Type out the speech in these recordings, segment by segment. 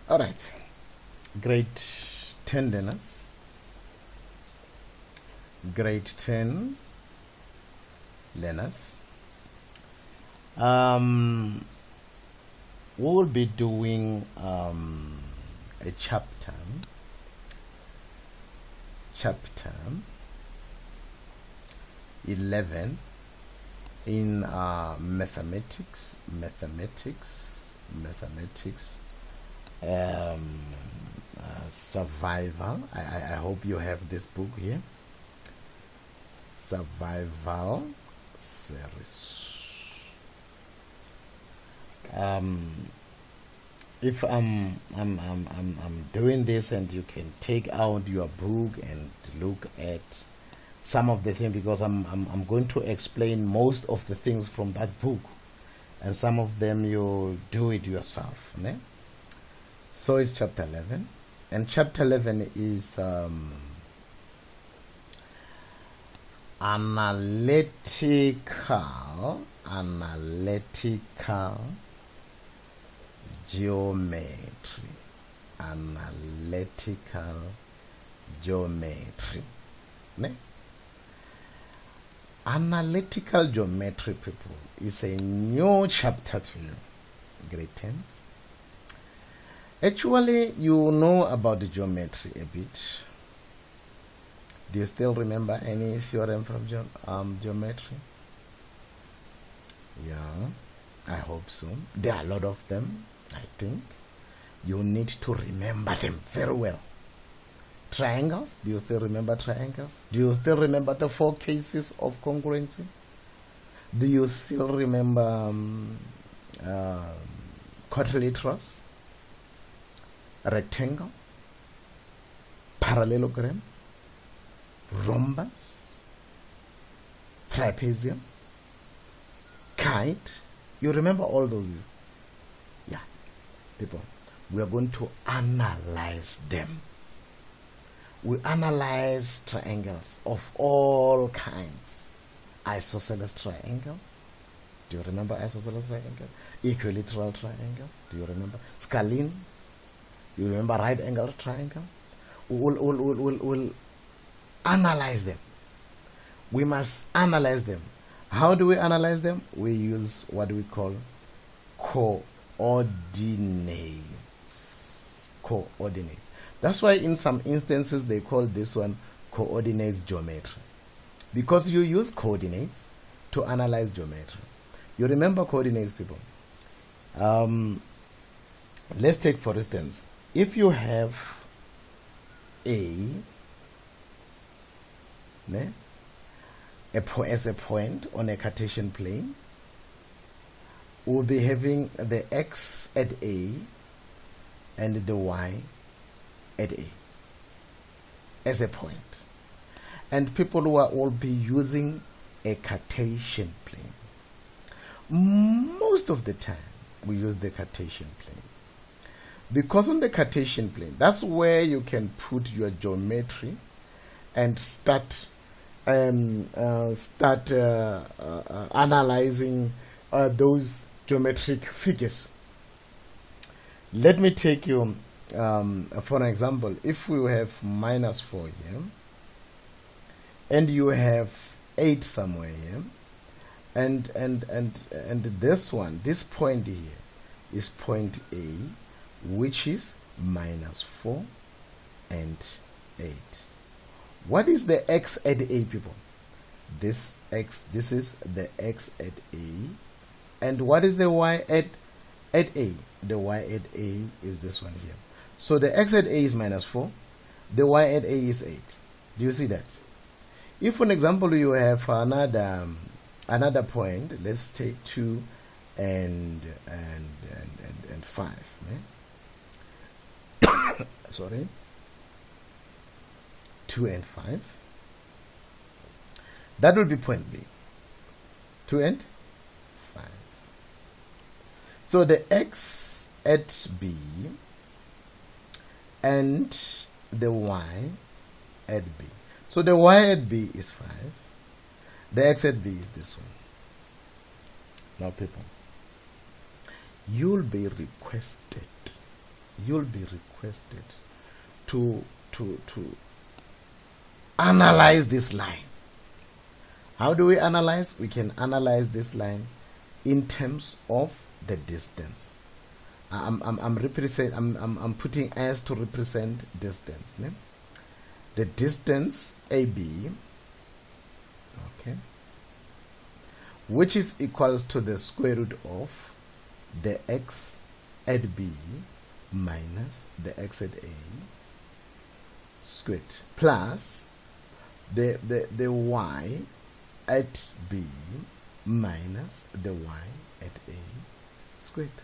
All right, grade 10 learners, grade 10 learners. We will be doing a chapter 11 in mathematics, survival. I hope you have this book here, survival series. If I'm doing this, and you can take out your book and look at some of the things, because I'm going to explain most of the things from that book, and some of them you do it yourself, né? So it's chapter 11, and chapter 11 is analytical geometry. Analytical geometry, né? Analytical geometry, people, is a new chapter to you, grade 10s. Actually, you know about the geometry a bit. Do you still remember any theorem from geometry? Yeah, I hope so. There are a lot of them, I think. You need to remember them very well. Triangles, do you still remember triangles? Do you still remember the 4 cases of congruency? Do you still remember quadrilaterals, rectangle, parallelogram, rhombus, trapezium, kite? You remember all those? Yeah, people, we are going to analyze them. We analyze triangles of all kinds. Isosceles triangle. Do you remember isosceles triangle? Equilateral triangle. Do you remember? Scalene. You remember right angle triangle? We'll analyze them. We must analyze them. How do we analyze them? We use what we call coordinates. Coordinates. That's why in some instances they call this one coordinates geometry, because you use coordinates to analyze geometry. You remember coordinates, people? Let's take, for instance, if you have A, as a point on a Cartesian plane, we'll be having the x at A and the y at A as a point. And people will be using a Cartesian plane. Most of the time we use the Cartesian plane, because on the Cartesian plane, that's where you can put your geometry and start analyzing those geometric figures. Let me take you for an example. If we have -4 here, and you have 8 somewhere here, and this one, this point here, is point A, which is -4 and 8. What is the x at A, people? This is the x at A. And what is the y at A? The y at A is this one here. So the x at A is -4, the y at A is 8. Do you see that? If, for example, you have another point, let's take 2 and 5. Sorry, 2 and 5. That will be point B. 2 and 5. So the x at B and the y at B. So the y at B is 5. The x at B is this one. Now, people, you'll be requested you'll be requested to analyze this line. How do we analyze? We can analyze this line in terms of the distance. I'm putting S to represent distance. Ne? The distance AB, okay, which is equals to the square root of the x at B minus the x at A squared plus the y at B minus the y at A squared.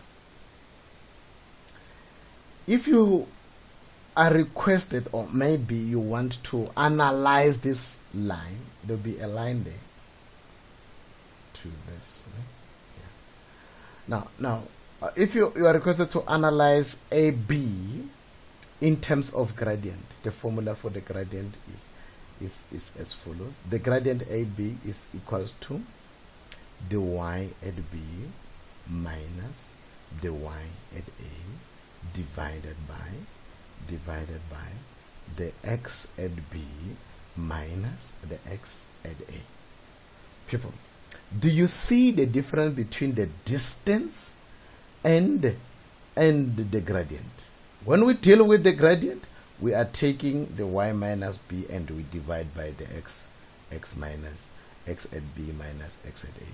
If you are requested, or maybe you want to analyze this line, there'll be a line there to this. Yeah. Now, if you are requested to analyze AB in terms of gradient, the formula for the gradient is as follows. The gradient AB is equals to the y at B minus the y at A divided by the x at B minus the x at A. People, do you see the difference between the distance and the gradient? When we deal with the gradient, we are taking the y minus b and we divide by the x minus x at b minus x at a.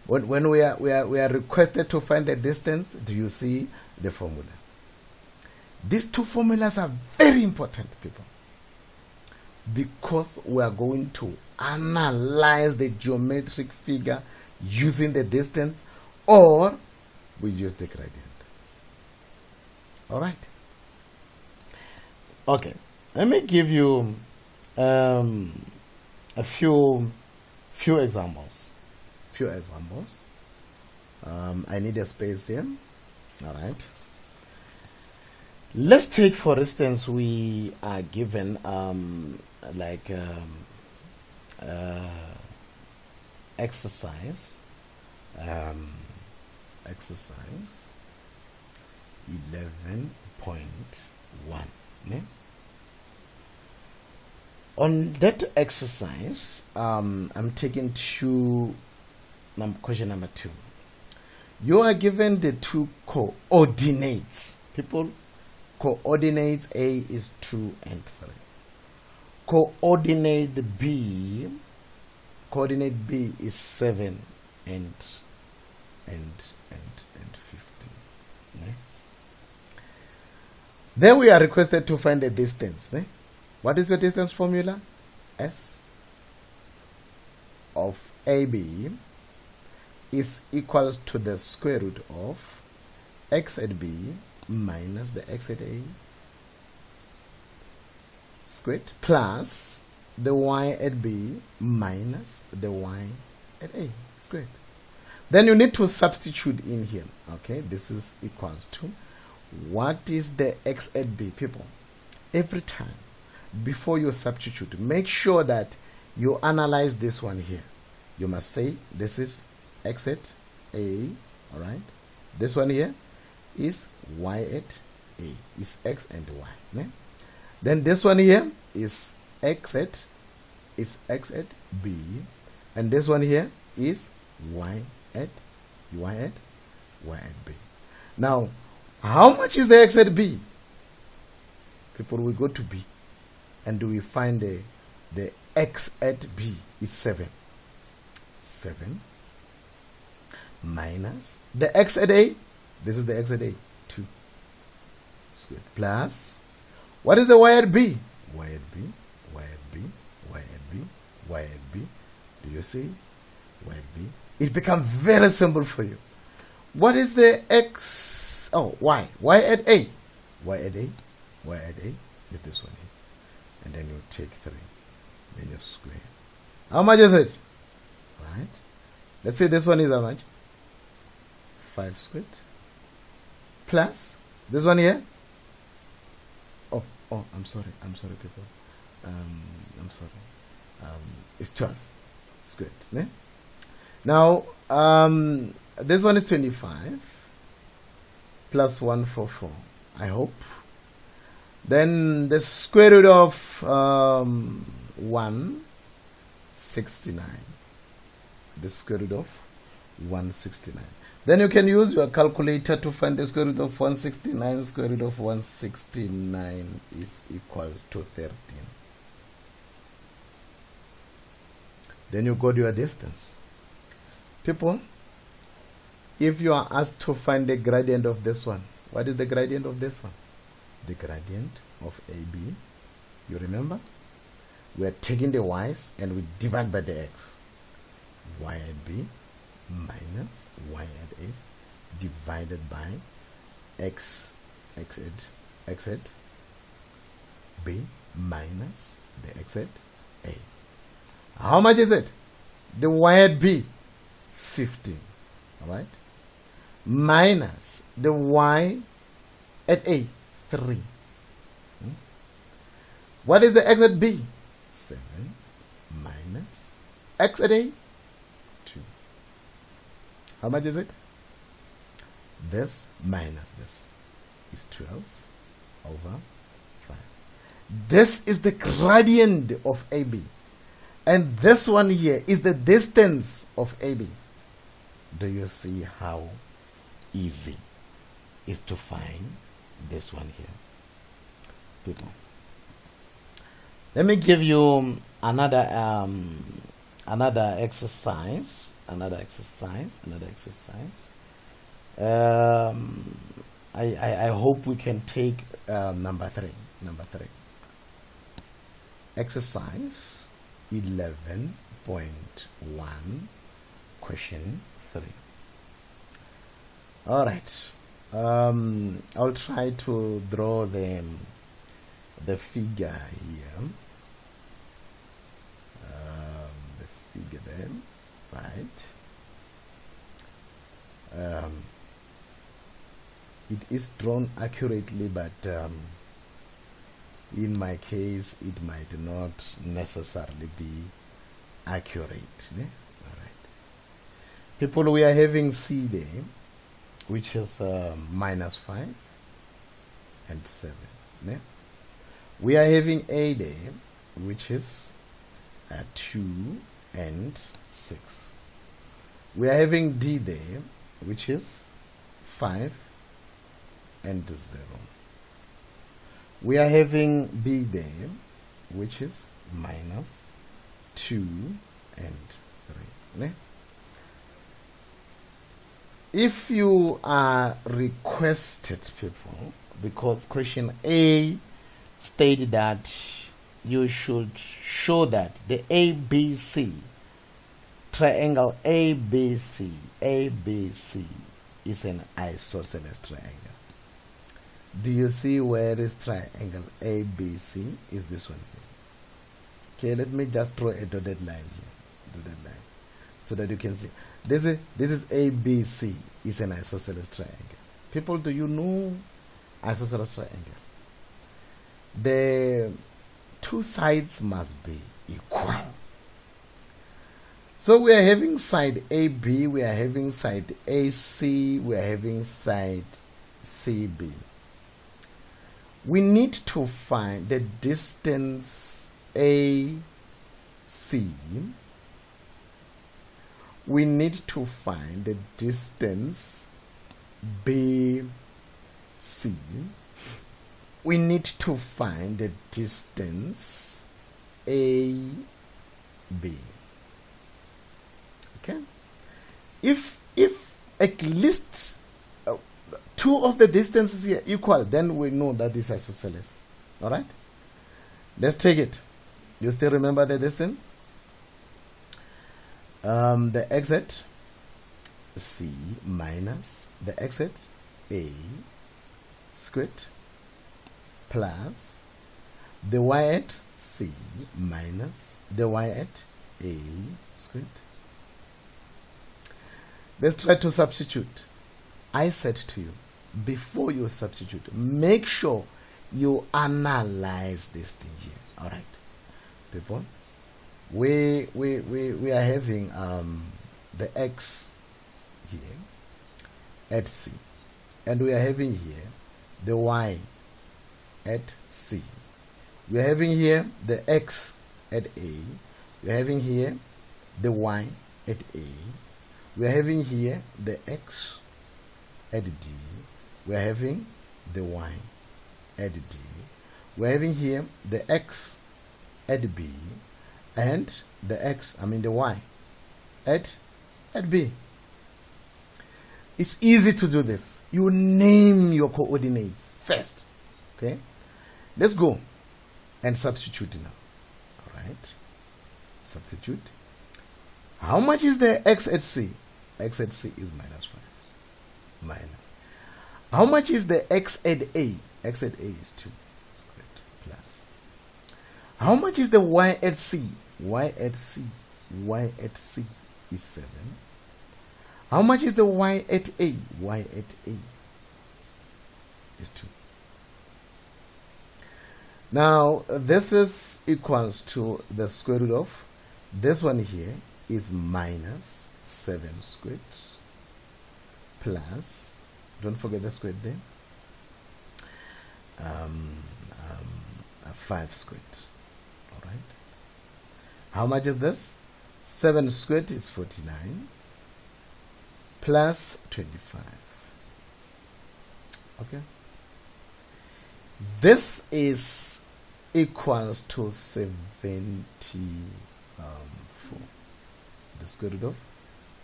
When we are requested to find the distance, do you see the formula? These two formulas are very important, people, because we are going to analyze the geometric figure using the distance, or we use the gradient. All right. Okay. Let me give you a few examples. I need a space here. All right. Let's take, for instance, we are given exercise 11.1. Ne? On that exercise, I'm taking question number 2. You are given the two coordinates. People, coordinates A is 2 and 3. Coordinate B is 7 and 15. Ne? There we are requested to find the distance. Ne? What is your distance formula? S of AB is equals to the square root of x at B minus the x at A squared plus the y at B minus the y at A squared. Then you need to substitute in here. Okay, this is equals to, what is the x at B, people? Every time before you substitute, make sure that you analyze this one here. You must say this is x at A, all right? This one here is y at A, is x and y. Ne? Then this one here is x at B, and this one here is y at B. Now, how much is the x at B? People, we go to B and we find the x at B is 7 minus the x at A. This is the x at A, 2 squared, plus what is the y at B? Y at B. Do you see? Y at B. It becomes very simple for you. What is the x? Oh, y. Y at A. Y at A is this one here. And then you take 3. Then you square. How much is it? Right? Let's say this one is how much? 5 squared. Plus this one here. Oh, I'm sorry, people. I'm sorry. It's 12 squared. Ne? Now, this one is 25 plus 144. I hope. Then the square root of 169. The square root of 169. Then you can use your calculator to find the square root of 169. Square root of 169 is equals to 13. Then you got your distance. People, if you are asked to find the gradient of this one, what is the gradient of this one? The gradient of AB. You remember? We are taking the y's and we divide by the x. Y at B minus y at A divided by x at B minus the x at A. How much is it? The y at B, 15. Alright? Minus the y at A, 3. What is the x at B? 7 minus x at A, 2. How much is it? This minus this is 12 over 5. This is the gradient of AB. And this one here is the distance of AB. Do you see how easy it is to find this one here? People, let me give you another exercise. I hope we can take number 3. Exercise 11.1, question 3. All right. I'll try to draw the figure here. The figure there, right? It is drawn accurately, but in my case it might not necessarily be accurate. All right, people, we are having C there, which is minus 5 and 7. We are having A there, which is 2 and 6. We are having D there, which is 5 and 0. We are having B there, which is minus 2 and 3. If you are requested, people, because question A stated that you should show that the ABC triangle ABC is an isosceles triangle. Do you see where is triangle ABC? Is this one here? Okay, let me just draw a dotted line here. Dotted line, so that you can see. This is ABC is an isosceles triangle. People, do you know isosceles triangle? The two sides must be equal. So we are having side AB, we are having side AC, we are having side CB. We need to find the distance AC. We need to find the distance BC. We need to find the distance AB. Okay? If at least two of the distances here equal, then we know that this is isosceles. All right? Let's take it. You still remember the distance? The exit C minus the exit A squared plus the y at C minus the y at A squared. Let's try to substitute. I said to you, before you substitute, make sure you analyze this thing here. All right, people, we are having the x here at C, and we are having here the y at C. We're having here the x at A. We're having here the y at A. We're having here the x at D. We're having the y at D. We're having here the x at B and the the y at B. It's easy to do this. You name your coordinates first. Okay? Let's go and substitute now. Alright? Substitute. How much is the x at C? X at C is minus 5. Minus. How much is the x at A? X at A is 2 squared plus. How much is the y at C? Y at C. Y at C is 7. How much is the y at A? Y at A is 2. Now, this is equals to the square root of this one here is minus 7 squared plus, don't forget the squared there, 5 squared. Alright. How much is this? 7 squared is 49 plus 25. Okay. This is equals to 74. The square root of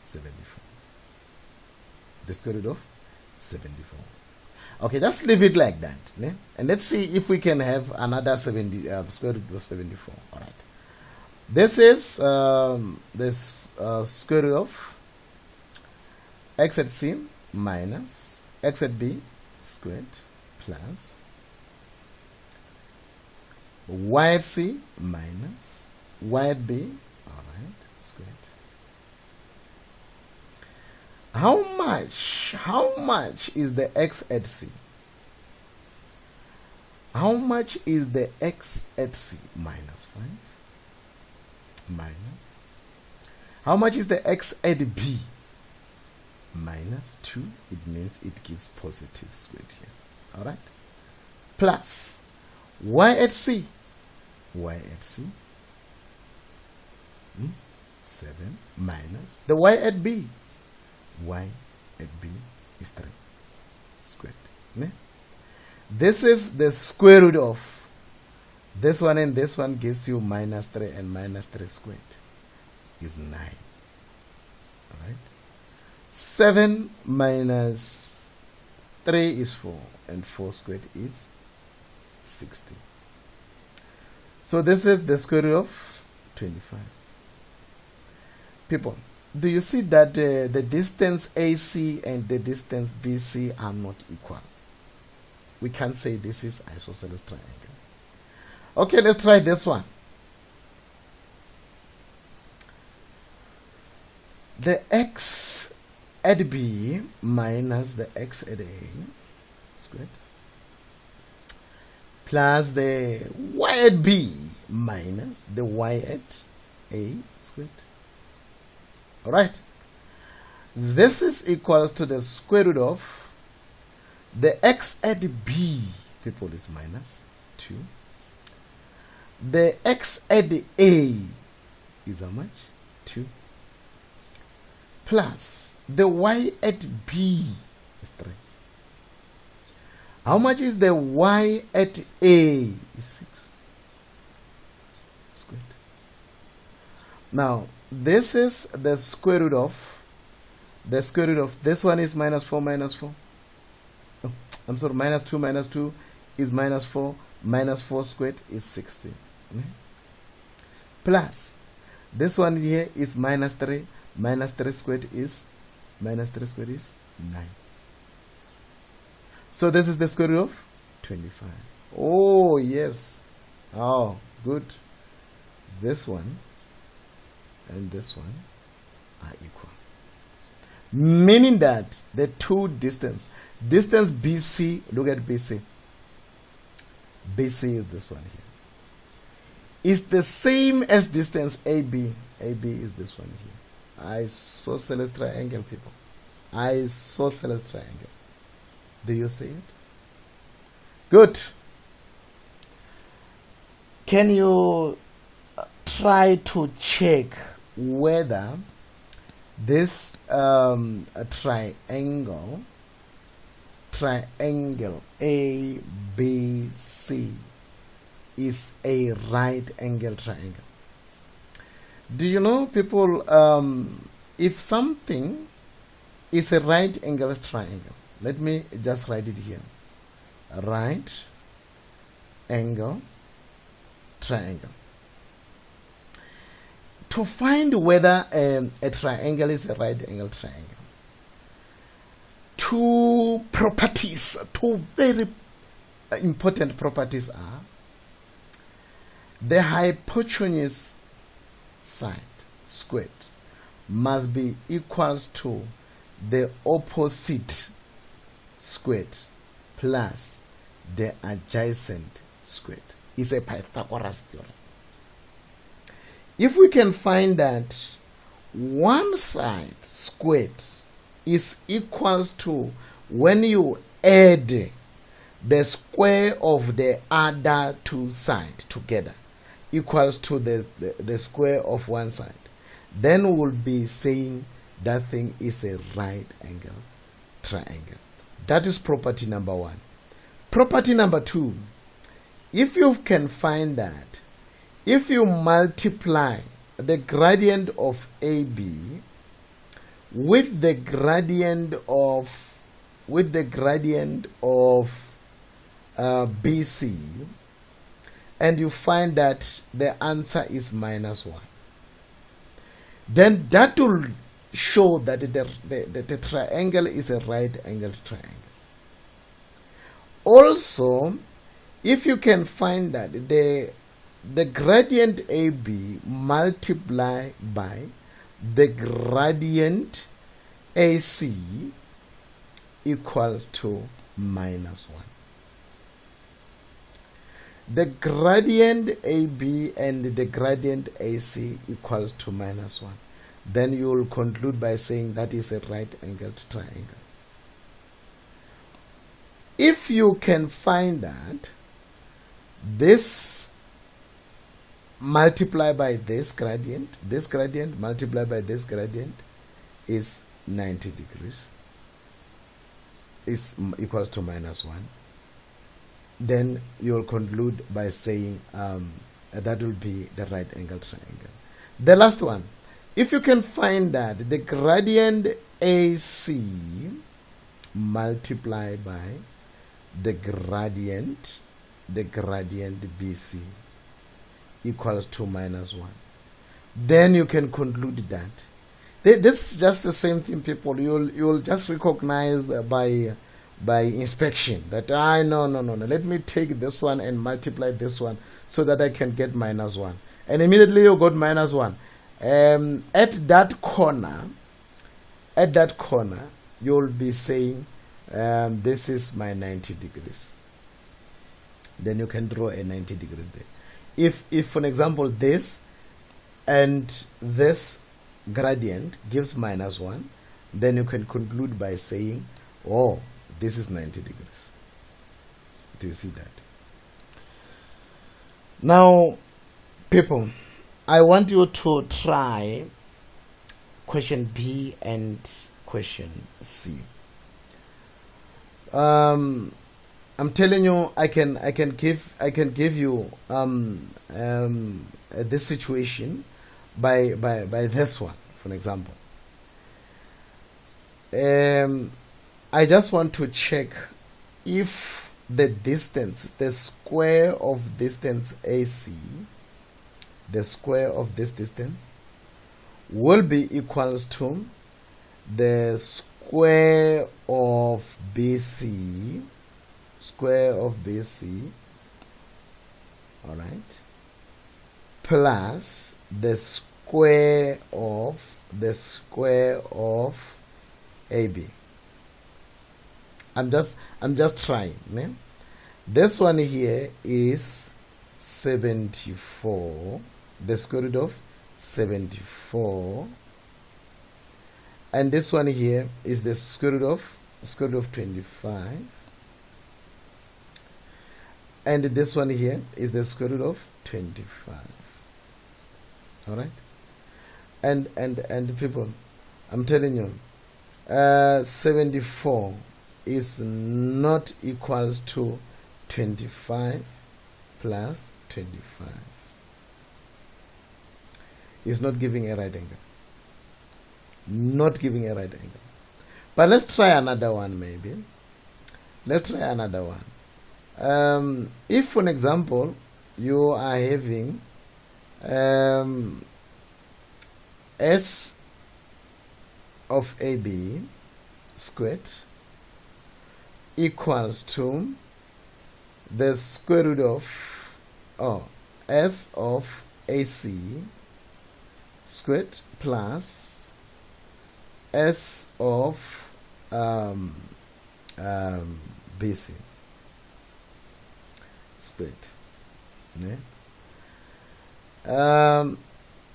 74. The square root of 74. Okay, just leave it like that. Ne? And let's see if we can have another 70, the square root of 74. All right. This is square root of x at C minus x at B squared plus y at C minus y at B, all right, squared. How much is the x at C? How much is the x at C? Minus 5. Minus. How much is the x at B? Minus 2. It means it gives positive squared here. All right. Plus y at C. Y at C. 7 minus the y at B. Y at B is 3 squared. Ne? This is the square root of this one, and this one gives you minus 3, and minus 3 squared is 9. Alright? 7 minus 3 is 4, and 4 squared is 60. So this is the square root of 25. People, do you see that the distance AC and the distance BC are not equal? We can't say this is isosceles triangle. Okay, let's try this one. The x at B minus the x at A squared plus the y at B minus the y at A squared. Alright. This is equals to the square root of the x at B, people, is minus 2. The x at A is how much? 2. Plus the y at B is 3. How much is the y at A? Is 6 squared. Now, this is the square root of this one is minus 4 minus 4. Oh, I'm sorry, minus 2 is minus 4. Minus 4 squared is 16. Plus this one here is minus 3. Minus 3 squared is 9. So this is the square root of 25. Oh yes. Oh, good. This one and this one are equal. Meaning that the two distance BC, look at BC. BC is this one here. Is the same as distance AB. AB is this one here. Isosceles triangle, people. Isosceles triangle. Do you see it? Good. Can you try to check whether this triangle ABC is a right angle triangle? Do you know, people, if something is a right angle triangle, let me just write it here. Right angle triangle. To find whether a triangle is a right angle triangle, two very important properties are: the hypotenuse side squared must be equals to the opposite squared plus the adjacent squared. It's a Pythagoras theorem. If we can find that one side squared is equals to, when you add the square of the other two sides together, equals to the square of one side, then we'll be saying that thing is a right angle triangle. That is property number one. Property number two, if you can find that if you multiply the gradient of AB with the gradient of BC, and you find that the answer is -1, then that will show that the triangle is a right angle triangle. Also, if you can find that the gradient AB multiplied by the gradient AC equals to -1. The gradient AB and the gradient AC equals to -1. Then you will conclude by saying that is a right angled triangle. If you can find that this multiplied by this gradient multiplied by this gradient is 90 degrees, is equals to -1, then you will conclude by saying that will be the right angle triangle. The last one, if you can find that the gradient AC multiplied by the gradient BC equals to -1, then you can conclude that this is just the same thing, people. You'll just recognize by inspection that no, let me take this one and multiply this one so that I can get -1, and immediately you got -1. At that corner you'll be saying this is my 90 degrees. Then you can draw a 90 degrees there. If for example this and this gradient gives -1, then you can conclude by saying, oh, this is 90 degrees. Do you see that? Now, people, I want you to try question B and question C. I'm telling you, I can give you this situation by this one, for example. I just want to check if the distance, the square of distance AC, the square of this distance will be equals to the square of BC, all right, plus the square of AB. I'm just trying. Yeah? This one here is 74, the square root of 74, and this one here is the square root of 25. and this one here is the square root of 25. All right, and people, I'm telling you, 74 is not equals to 25 plus 25. It's not giving a right angle. Not giving a right angle. But let's try another one maybe. Let's try another one. If, for example, you are having S of AB squared equals to the square root of S of AC squared plus S of BC squared. Yeah.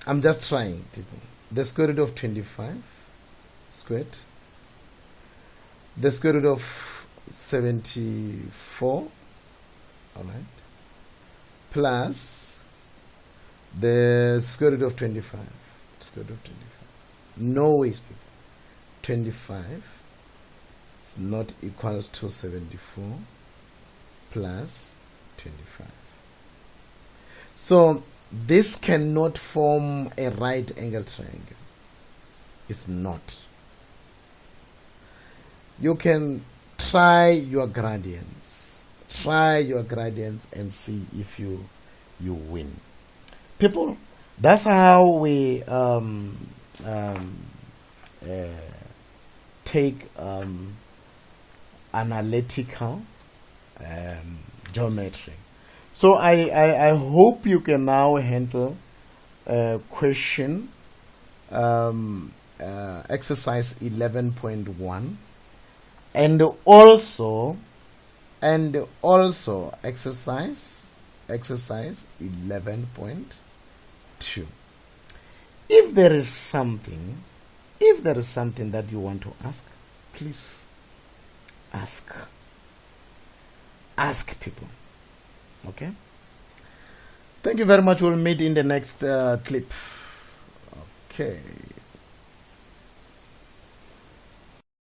I'm just trying, people. The square root of 25 squared, the square root of 74, all right, plus the square root of 25, square root of 25. No ways, people. 25 is not equals to 74 plus 25. So this cannot form a right angle triangle. It's not. You can try your gradients. Try your gradients and see if you win. People, that's how we take analytical geometry. So I hope you can now handle question exercise 11.1 and also exercise 11.2. If there is something that you want to ask, please ask people. Okay, thank you very much. We'll meet in the next clip. Okay.